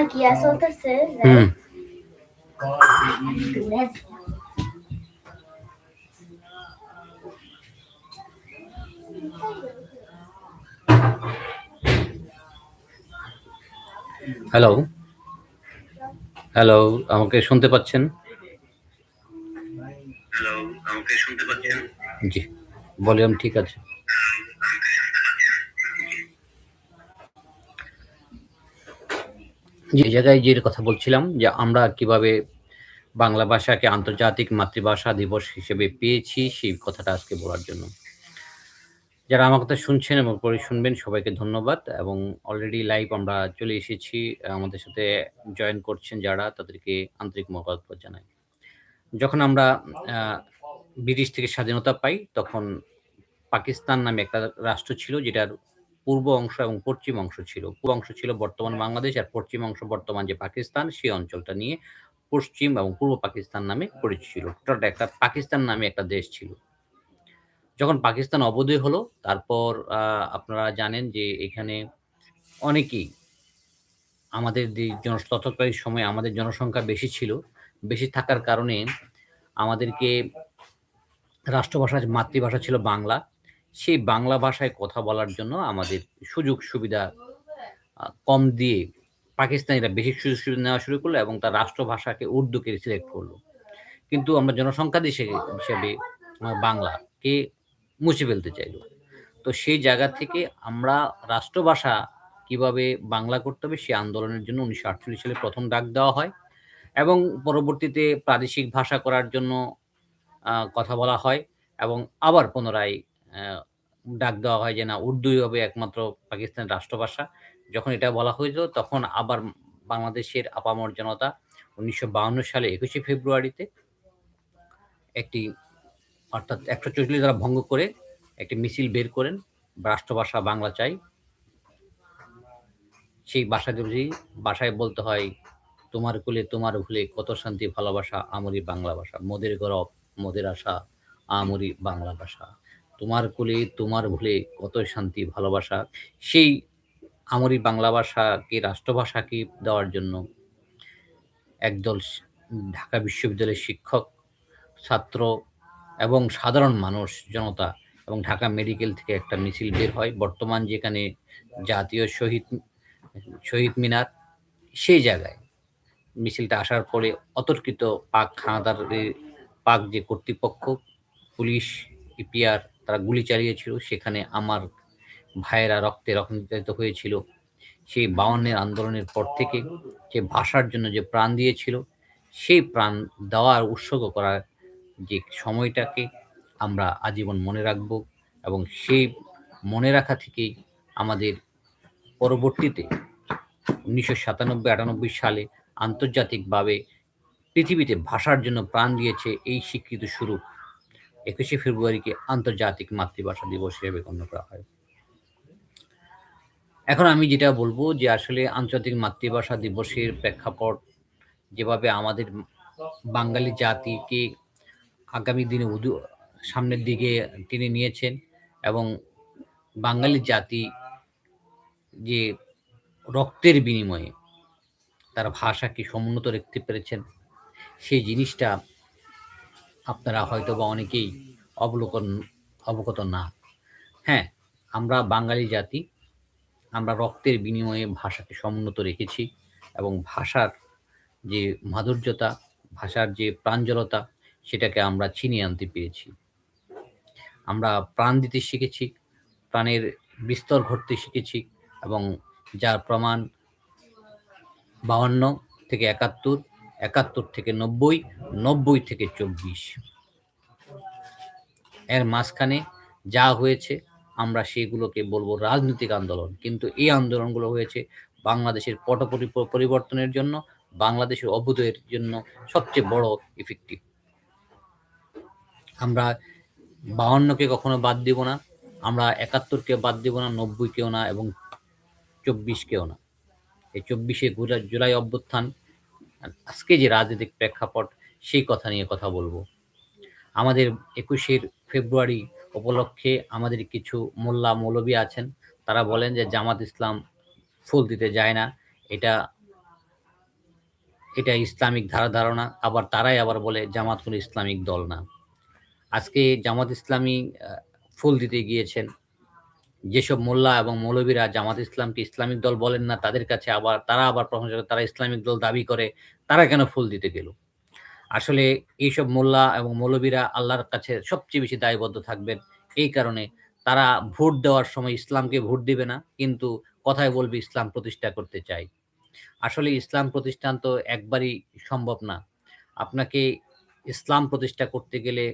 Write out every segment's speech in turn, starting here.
Aquí ya soltaste, হুম hello hello আমাকে শুনতে পাচ্ছেন? হ্যালো, আমাকে শুনতে পাচ্ছেন? জি, ভলিউম ঠিক আছে। জি, এই জায়গায় যে কথা বলছিলাম যে আমরা কিভাবে বাংলা ভাষাকে আন্তর্জাতিক মাতৃভাষা দিবস হিসেবে পেয়েছি সেই কথাটা আজকে বলার জন্য। যারা আমার কথা শুনছেন এবং পরে শুনবেন সবাইকে ধন্যবাদ এবং অলরেডি লাইভ আমরা চলে এসেছি। আমাদের সাথে জয়েন করছেন যারা তাদেরকে আন্তরিক মোবারকবাদ জানাই। যখন আমরা আ ব্রিটিশ থেকে স্বাধীনতা পাই তখন পাকিস্তান নামে একটা রাষ্ট্র ছিল যেটার পূর্ব অংশ এবং পশ্চিম অংশ ছিল। পূর্ব অংশ ছিল বর্তমান বাংলাদেশ আর পশ্চিম অংশ বর্তমান যে পাকিস্তান সেই অঞ্চলটা নিয়ে পশ্চিম এবং পূর্ব পাকিস্তান নামে পরিচিত ছিল। টোটাল একটা পাকিস্তান নামে একটা দেশ ছিল। যখন পাকিস্তান অবধি হলো তারপর আপনারা জানেন যে এখানে অনেকেই আমাদের তৎকালীন সময়ে আমাদের জনসংখ্যা বেশি ছিল। বেশি থাকার কারণে আমাদেরকে রাষ্ট্রভাষা মাতৃভাষা ছিল বাংলা। সেই বাংলা ভাষায় কথা বলার জন্য আমাদের সুযোগ সুবিধা কম দিয়ে পাকিস্তানিরা বেশি সুযোগ সুবিধা নেওয়া শুরু করলো এবং তার রাষ্ট্রভাষাকে উর্দুকে সিলেক্ট করলো। কিন্তু আমরা জনসংখ্যা হিসেবে বাংলাকে মুছে ফেলতে চাইল। তো সেই জায়গা থেকে আমরা রাষ্ট্রভাষা কিভাবে বাংলা করতে হবে সেই আন্দোলনের জন্য ১৯৪৮ সালে ১ম ডাক দেওয়া হয় এবং পরবর্তীতে প্রাদেশিক ভাষা করার জন্য কথা বলা হয় এবং আবার পুনরায় ডাক দেওয়া হয় যে না উর্দুই হবে একমাত্র পাকিস্তানের রাষ্ট্রভাষা। যখন এটা বলা হইল তখন আবার বাংলাদেশের আপামর জনতা ১৯৫২ সালে ২১শে ফেব্রুয়ারিতে একটি অর্থাৎ ১৪৪ ধারা ভঙ্গ করে একটি মিছিল বের করেন। রাষ্ট্রভাষা বাংলা চাই। সেই ভাষায় বলতে হয়, তোমার কুলে তোমার ভুলে কত শান্তি ভালোবাসা আমরি বাংলা ভাষা। মোদের গরব মোদের আশা আমরি বাংলা ভাষা। তোমার কুলে তোমার ভুলে কত শান্তি ভালোবাসা। সেই আমরি বাংলা ভাষাকে রাষ্ট্রভাষাকে দেওয়ার জন্য একদল ঢাকা বিশ্ববিদ্যালয়ের শিক্ষক, ছাত্র এবং সাধারণ মানুষ, জনতা এবং ঢাকা মেডিকেল থেকে একটা মিছিল বের হয়। বর্তমান যেখানে জাতীয় শহীদ মিনার, সেই জায়গায় মিছিলটা আসার পরে অতর্কিত পাক যে কর্তৃপক্ষ, পুলিশ, ইপিআর তারা গুলি চালিয়েছিল। সেখানে আমার ভাইয়েরা রক্তে রঞ্জিত হয়েছিল। সেই ৫২ আন্দোলনের পর থেকে যে ভাষার জন্য যে প্রাণ দিয়েছিল, সেই প্রাণ দেওয়ার উৎসর্গ করার যে সময়টাকে আমরা আজীবন মনে রাখব এবং সেই মনে রাখা থেকেই আমাদের পরবর্তীতে ১৯৯৭-৯৮ সালে আন্তর্জাতিকভাবে পৃথিবীতে ভাষার জন্য প্রাণ দিয়েছে এই স্বীকৃত স্বরূপ ২১শে ফেব্রুয়ারিকে আন্তর্জাতিক মাতৃভাষা দিবস হিসেবে গণ্য করা হয়। এখন আমি যেটা বলব যে আসলে আন্তর্জাতিক মাতৃভাষা দিবসের প্রেক্ষাপট যেভাবে আমাদের বাঙালি জাতিকে আগামী দিনে সামনের দিকে টেনে নিয়েছেন এবং বাঙালি জাতি যে রক্তের বিনিময়ে তার ভাষাকে সমুন্নত রাখতে পেরেছেন, সেই জিনিসটা আপনারা হয়তোবা অনেকেই অবগত না। হ্যাঁ, আমরা বাঙালি জাতি, আমরা রক্তের বিনিময়ে ভাষাকে সমুন্নত রেখেছি এবং ভাষার যে মাধুর্যতা, ভাষার যে প্রাঞ্জলতা সেটাকে আমরা ছিনিয়ে আনতে পেরেছি। আমরা প্রাণ দিতে শিখেছি, প্রাণের বিস্তর ঘটতে শিখেছি এবং যার প্রমাণ ৫২ থেকে ৭১, ৭১ থেকে ৯০, ৯০ থেকে ২৪। এর মাঝখানে যা হয়েছে আমরা সেগুলোকে বলব রাজনৈতিক আন্দোলন। কিন্তু এই আন্দোলনগুলো হয়েছে বাংলাদেশের পট পরিবর্তনের জন্য, বাংলাদেশের অভ্যুদয়ের জন্য সবচেয়ে বড় ইফেক্টিভ। আমরা ৫২ কখনো বাদ দিব না, আমরা ৭১ বাদ দিব না, ৯০ না এবং ২৪ না। এই ২৪ জুলাই অভ্যুত্থান, আজকে যে রাজনৈতিক প্রেক্ষাপট সেই কথা নিয়ে কথা বলব। আমাদের ২১শে ফেব্রুয়ারি উপলক্ষে আমাদের কিছু মোল্লা মৌলবি আছেন, তারা বলেন যে জামাত ইসলাম ফুল দিতে যায় না, এটা এটা ইসলামিক ধারণা। আবার তারাই আবার বলে জামাত কোনো ইসলামিক দল না। আজকে জামাত ইসলামী ফুল দিতে গিয়েছেন। যেসব মোল্লা এবং মৌলবীরা জামাত ইসলামকে ইসলামিক দল বলেন না, তাদের কাছে আবার তারা আবার প্রশংসা করে, তারা ইসলামিক দল দাবি করে, তারা কেন ফুল দিতে গেল? আসলে এইসব মোল্লা এবং মৌলবীরা আল্লাহর কাছে সবচেয়ে বেশি দায়বদ্ধ থাকবেন। এই কারণে তারা ভোট দেওয়ার সময় ইসলামকে ভোট দিবে না, কিন্তু কথায় বলবে ইসলাম প্রতিষ্ঠা করতে চাই। আসলে ইসলাম প্রতিষ্ঠান তো একবারই সম্ভব না। আপনাকে ইসলাম প্রতিষ্ঠা করতে গেলে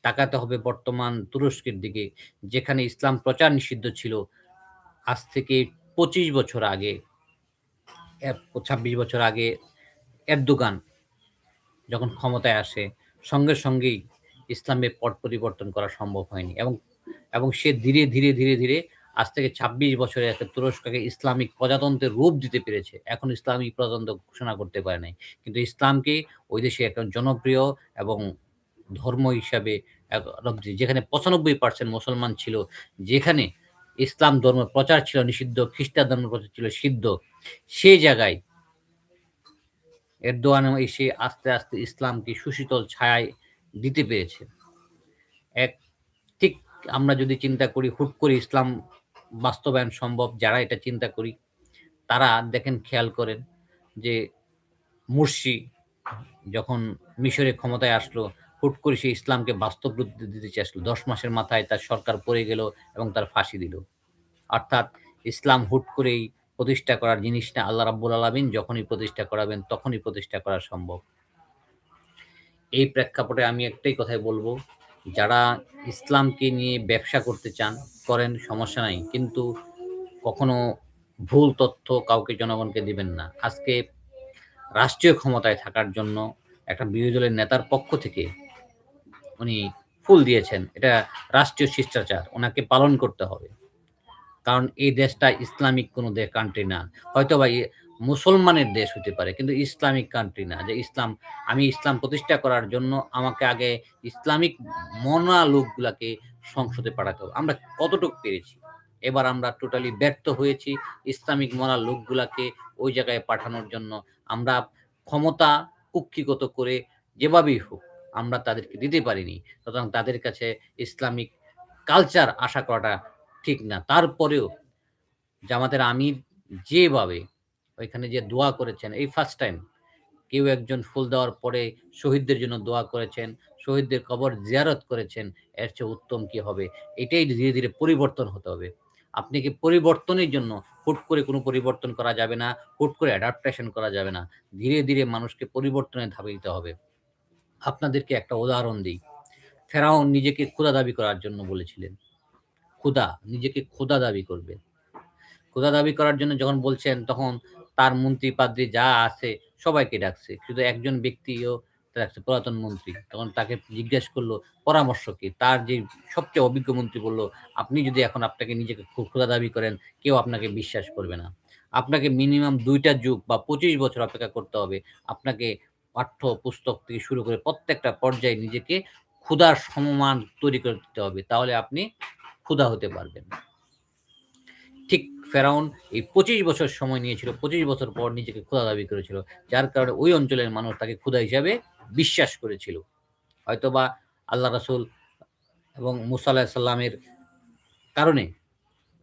তাকাতে হবে বর্তমান তুরস্কের দিকে, যেখানে ইসলাম প্রচার নিষিদ্ধ ছিল। আজ থেকে ২৫ বছর আগে, ২৬ বছর আগে এরদোগান যখন ক্ষমতায় আসে, সঙ্গেই ইসলামের পট পরিবর্তন করা সম্ভব হয়নি, এবং সে ধীরে আজ থেকে ২৬ বছরে একটা তুরস্ককে ইসলামিক প্রজাতন্ত্রের রূপ দিতে পেরেছে। এখন ইসলামিক প্রজাতন্ত্র ঘোষণা করতে পারে নাই। কিন্তু ইসলামকে ওই দেশে একটা জনপ্রিয় এবং ধর্ম হিসাবে যেখানে ৯৫% মুসলমান ছিল, যেখানে ইসলাম ধর্ম প্রচার ছিল নিষিদ্ধ, খ্রিস্টান ধর্ম প্রচার ছিল সিদ্ধ, সেই জায়গায় এরদোয়ান এসে আস্তে ইসলামকে সুশীতল ছায়ায় দিতে পেরেছে। এক ঠিক আমরা যদি চিন্তা করি হুট করে ইসলাম বাস্তবায়ন সম্ভব, যারা এটা চিন্তা করি তারা দেখেন, খেয়াল করেন যে মুরসি যখন মিশরে ক্ষমতায় আসলো, হুট করে সে ইসলামকে বাস্তব রূপ দিতে চাইছিল। ১০ মাসের মাথায় তার সরকার পড়ে গেল এবং তার ফাঁসি দিল। অর্থাৎ ইসলাম হুট করেই প্রতিষ্ঠা করার জিনিস না। আল্লাহ রাব্বুল আলামিন যখনই প্রতিষ্ঠা করাবেন তখনই প্রতিষ্ঠা করা সম্ভব। এই প্রেক্ষাপটে আমি একটাই কথাই বলব, যারা ইসলামকে নিয়ে ব্যবসা করতে চান, করেন, সমস্যা নাই। কিন্তু কখনো ভুল তথ্য কাউকে জনগণকে দিবেন না। আজকে রাষ্ট্রীয় ক্ষমতায় থাকার জন্য একটা বিরোধী দলের নেতার পক্ষ থেকে উনি ফুল দিয়েছেন। এটা রাষ্ট্রীয় শিষ্টাচার। উনাকে পালন করতে হবে। কারণ এই দেশটা ইসলামিক কোনো কান্ট্রি না। হয়তোবা মুসলমানের দেশ হতে পারে, কিন্তু ইসলামিক কান্ট্রি না। যে আমি ইসলাম প্রতিষ্ঠা করার জন্য আমাকে আগে ইসলামিক মনা লোকগুলাকে সংসদে পাঠাতে হবে। আমরা কতটুকু পেরেছি? এবার আমরা টোটালি ব্যর্থ হয়েছি ইসলামিক মনা লোকগুলাকে ওই জায়গায় পাঠানোর জন্য। আমরা ক্ষমতা কুক্ষিগত করে যেভাবেই হোক আমরা তাদেরকে দিতে পারিনি। সুতরাং তাদের কাছে ইসলামিক কালচার আশা করাটা ঠিক না। তারপরেও জামাতের আমির যেভাবে ওইখানে যে দোয়া করেছেন, এই ফার্স্ট টাইম কেউ একজন ফুল দেওয়ার পরে শহীদদের জন্য দোয়া করেছেন, শহীদদের কবর জিয়ারত করেছেন, এর চেয়ে উত্তম কি হবে? এটাই ধীরে পরিবর্তন হতে হবে। আপনি কি পরিবর্তনের জন্য হুট করে কোনো পরিবর্তন করা যাবে না, হুট করে অ্যাডাপ্টেশন করা যাবে না। ধীরে মানুষকে পরিবর্তনের ধাপে দিতে হবে। আপনাদেরকে একটা উদাহরণ দেই। ফেরাউন নিজেকে খোদা দাবি করার জন্য বলেছিলেন। খোদা, নিজেকে খোদা দাবি করবে। খোদা দাবি করার জন্য যখন বলছেন, তখন তার মন্ত্রী-পাদ্রী যা আছে সবাইকে ডাকছে। শুধু একজন ব্যক্তিও ডাকছে, পুরাতন মন্ত্রী। তখন তাকে জিজ্ঞেস করলো পরামর্শ কি? তার যে সবচেয়ে অভিজ্ঞ মন্ত্রী বলল, "আপনি যদি এখন আপনাকে নিজেকে খোদা দাবি করেন, কেউ আপনাকে বিশ্বাস করবে না। আপনাকে মিনিমাম ২ টা যুগ বা ২৫ বছর অপেক্ষা করতে হবে। আপনাকে পাঠ্য পুস্তক থেকে শুরু করে প্রত্যেকটা পর্যায়ে নিজেকে খোদার সমমান তৈরি করে দিতে হবে। তাহলে আপনি খোদা হতে পারবেন।" ঠিক ফেরাউন এই ২৫ বছর সময় নিয়েছিল। ২৫ বছর পর নিজেকে খোদা দাবি করেছিল। যার কারণে ওই অঞ্চলের মানুষ তাকে খোদা হিসাবে বিশ্বাস করেছিল। হয়তোবা আল্লাহ রাসূল এবং মুসা আলাইহিস সালামের কারণে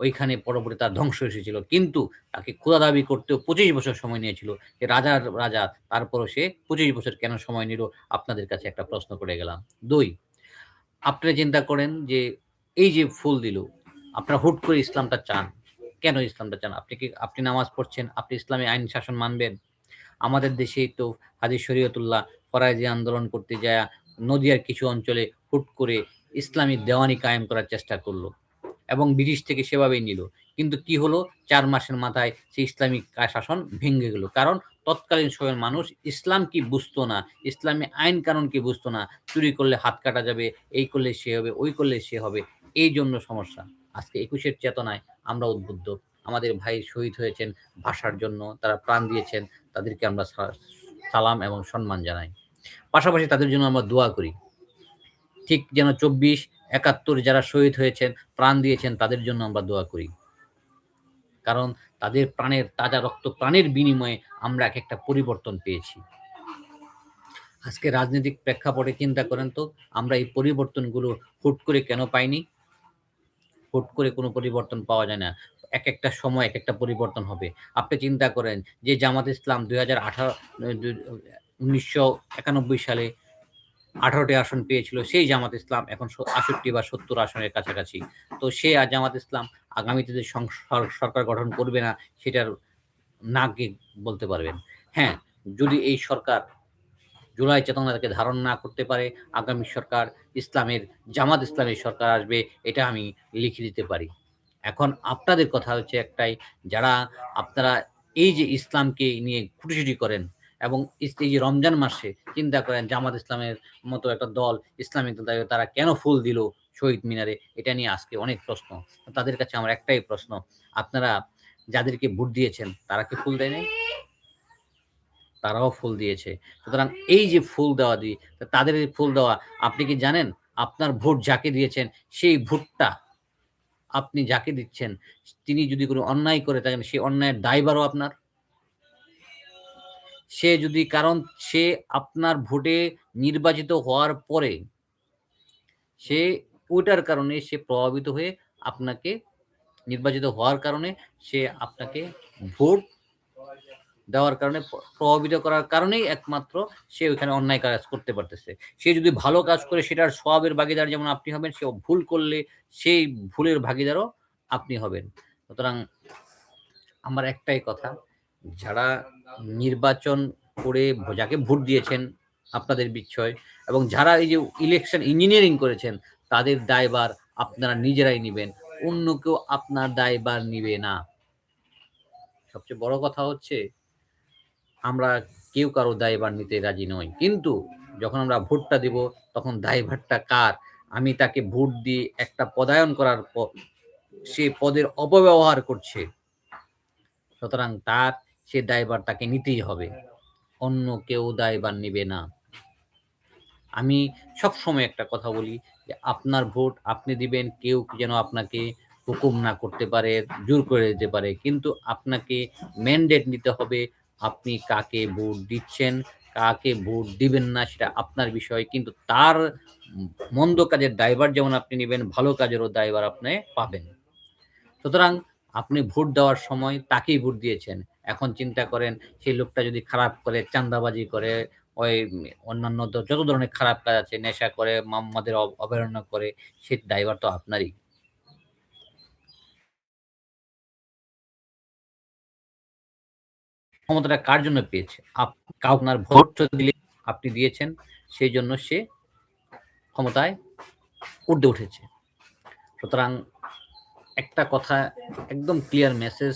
ওইখানে পরবর্তী তার ধ্বংস এসেছিল। কিন্তু তাকে খোদা দাবি করতেও ২৫ বছর সময় নিয়েছিল। সে রাজার রাজা, তারপরও সে ২৫ বছর কেন সময় নিল? আপনাদের কাছে একটা প্রশ্ন করে গেলাম। ২, আপনারা চিন্তা করেন যে এই যে ফুল দিল, আপনারা হুট করে ইসলামটা চান। কেন ইসলামটা চান? আপনি নামাজ পড়ছেন, আপনি ইসলামী আইন শাসন মানবেন। আমাদের দেশেই তো হাজী শরীয়তুল্লাহ ফরায়েজি আন্দোলন করতে যায়া নদিয়ার কিছু অঞ্চলে হুট করে ইসলামী দেওয়ানি কায়েম করার চেষ্টা করল এবং ব্রিটিশ থেকে সেভাবেই নিল। কিন্তু কি হলো? ৪ মাসের মাথায় সেই ইসলামিক শাসন ভেঙে গেল। কারণ তৎকালীন সময়ের মানুষ ইসলাম কি বুঝতো না, ইসলামী আইন কানুন কি বুঝতো না। চুরি করলে হাত কাটা যাবে, এই করলে সে হবে, ওই করলে সে হবে। এইজন্য সমস্যা। আজকে ২১ চেতনায় আমরা উদ্বুদ্ধ। আমাদের ভাই শহীদ হয়েছেন ভাষার জন্য, তারা প্রাণ দিয়েছেন। তাদেরকে আমরা সালাম এবং সম্মান জানাই। পাশাপাশি তাদের জন্য আমরা দোয়া করি। ঠিক যেন ২৪, ৭১ যারা শহীদ হয়েছেন, প্রাণ দিয়েছেন, তাদের জন্য আমরা দোয়া করি। কারণ তাদের প্রাণের তাজা রক্ত প্রাণের বিনিময়ে আমরা একটা পরিবর্তন পেয়েছি। আজকে রাজনৈতিক প্রেক্ষাপটে চিন্তা করেন তো, আমরা এই পরিবর্তনগুলো হুট করে কেন পাইনি? হুট করে কোনো পরিবর্তন পাওয়া যায় না। একেকটা সময় একেকটা পরিবর্তন হবে। আপনি চিন্তা করেন যে জামাত ইসলাম 1991 সালে 18টি আসন পেয়েছিল, সেই জামাত ইসলাম এখন 68 বা 70 আসনের কাছাকাছি। তো সে জামাত ইসলাম আগামীতে যে সরকার গঠন করবে না, সেটার না কে বলতে পারবেন? হ্যাঁ, যদি এই সরকার জুলাই চেতনাকে ধারণ না করতে পারে, আগামী সরকার জামাত ইসলামের সরকার আসবে, এটা আমি লিখে দিতে পারি। এখন আপনাদের কথা হচ্ছে একটাই, যারা আপনারা এই যে ইসলামকে নিয়ে খুঁটিয়ে করেন এবং এই যে রমজান মাসে চিন্তা করেন জামাত ইসলামের মতো একটা দল, ইসলামিক দল, তারা কেন ফুল দিল শহীদ মিনারে? এটা নিয়ে আজকে অনেক প্রশ্ন। তাদের কাছে আমার একটাই প্রশ্ন, আপনারা যাদেরকে ভোট দিয়েছেন তারা কি ফুল দেয় নাই? তারাও ফুল দিয়েছে। সুতরাং এই যে ফুল দেওয়া তাদের এই ফুল দেওয়া, আপনি কি জানেন আপনার ভোট যাকে দিয়েছেন সেই ভোটটা আপনি যাকে দিচ্ছেন তিনি যদি কোনো অন্যায় করে থাকেন, সেই অন্যায়ের দায়ভারও আপনার। কারণ সে আপনার ভোটে নির্বাচিত হওয়ার পরে সে ওইটার কারণে সে প্রভাবিত হয়ে আপনাকে নির্বাচিত হওয়ার কারণে সে আপনাকে ভোট দেওয়ার কারণে প্রভাবিত করার কারণেই একমাত্র সে ওইখানে অন্যায় কাজ করতে পারতেছে। সে যদি ভালো কাজ করে সেটার সওয়াবের ভাগীদার যেমন আপনি হবেন, সে ভুল করলে সেই ভুলের ভাগীদারও আপনি হবেন। সুতরাং আমার একটাই কথা, যারা নির্বাচন করে যাকে ভোট দিয়েছেন আপনাদের বিচ্ছয়, এবং যারা এই যে ইলেকশন ইঞ্জিনিয়ারিং করেছেন তাদের দায়ভার আপনারা নিজেরাই নিবেন, অন্য কেউ আপনার দায়ভার নিবে না। সবচেয়ে বড় কথা হচ্ছে আমরা কেউ কারো দায়ভার নিতে রাজি নই, কিন্তু যখন আমরা ভোটটা দিব তখন দায়ভারটা কার? আমি তাকে ভোট দিয়ে একটা পদায়ন করার পর সে পদের অপব্যবহার করছে, সুতরাং সে দায়ভার তাকে নিতেই হবে, অন্য কেউ দায়ভার নিবে না। আমি সবসময় একটা কথা বলি যে আপনার ভোট আপনি দিবেন, কেউ যেন আপনাকে হুকুম না করতে পারে, জোর করে দিতে পারে, কিন্তু আপনাকে ম্যান্ডেট নিতে হবে আপনি কাকে ভোট দিচ্ছেন, কাকে ভোট দিবেন না সেটা আপনার বিষয়, কিন্তু তার মন্দ কাজের দায়ভার যেমন আপনি নিবেন, ভালো কাজেরও দায়ভার আপনি পাবেন। সুতরাং আপনি ভোট দেওয়ার সময় তাকেই ভোট দিয়েছেন, এখন চিন্তা করেন সেই লোকটা যদি খারাপ করে, চাঁদাবাজি করে, ওই অন্যান্য যত ধরনের খারাপ কাজ আছে, নেশা করে, মদের অবহেলনা করে, সে দায়ভার তো আপনারই। ক্ষমতাটা কার জন্য পেয়েছে? আপনার ভোট দিলে আপনি দিয়েছেন, সেই জন্য সে ক্ষমতায় ঊর্ধ্বে উঠেছে। সুতরাং একটা কথা, একদম ক্লিয়ার মেসেজ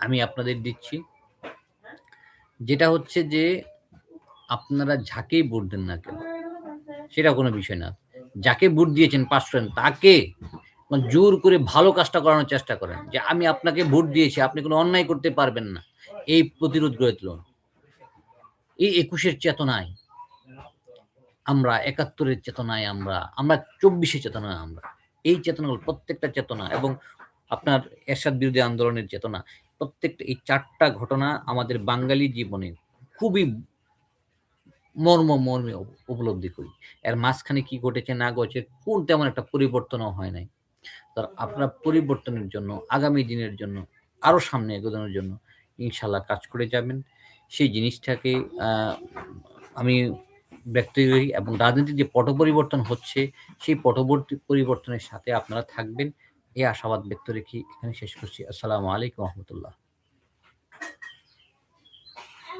আমি আপনাদের দিচ্ছি, যেটা হচ্ছে যে আপনারা যাকেই ভোট দেন না কেন সেটা কোনো বিষয় না, যাকে ভোট দিয়েছেন পাস করেন, তাকে জোর করে ভালো কাজটা করানোর চেষ্টা করেন, যে আমি আপনাকে ভোট দিয়েছি, আপনি কোনো অন্যায় করতে পারবেন না, এই প্রতিরোধ গড়ে তুলুন। এই 21-এর চেতনায় আমরা, 71-এর চেতনায় আমরা, 24-এর চেতনায় আমরা, এই চেতনাগুলো প্রত্যেকটা চেতনা, এবং আপনার এরশাদ বিরোধী আন্দোলনের চেতনা, প্রত্যেকটা এই 4টা ঘটনা আমাদের বাঙালি জীবনে খুবই মর্মে উপলব্ধি করি। এর মাঝখানে কি ঘটেছে না ঘটেছে তেমন একটা পরিবর্তনও হয় নাই। আপনার পরিবর্তনের জন্য, আগামী দিনের জন্য, আরো সামনে এগোনোর জন্য ইনশাআল্লাহ কাজ করে যাবেন। সেই জিনিসটাকে আমি ব্যক্ত করি, এবং রাজনীতির যে পট পরিবর্তন হচ্ছে সেই পরিবর্তনের সাথে আপনারা থাকবেন, এই আশাবাদ ব্যক্ত রেখে এখানে শেষ করছি। আসসালামু আলাইকুম ওয়া রাহমাতুল্লাহ।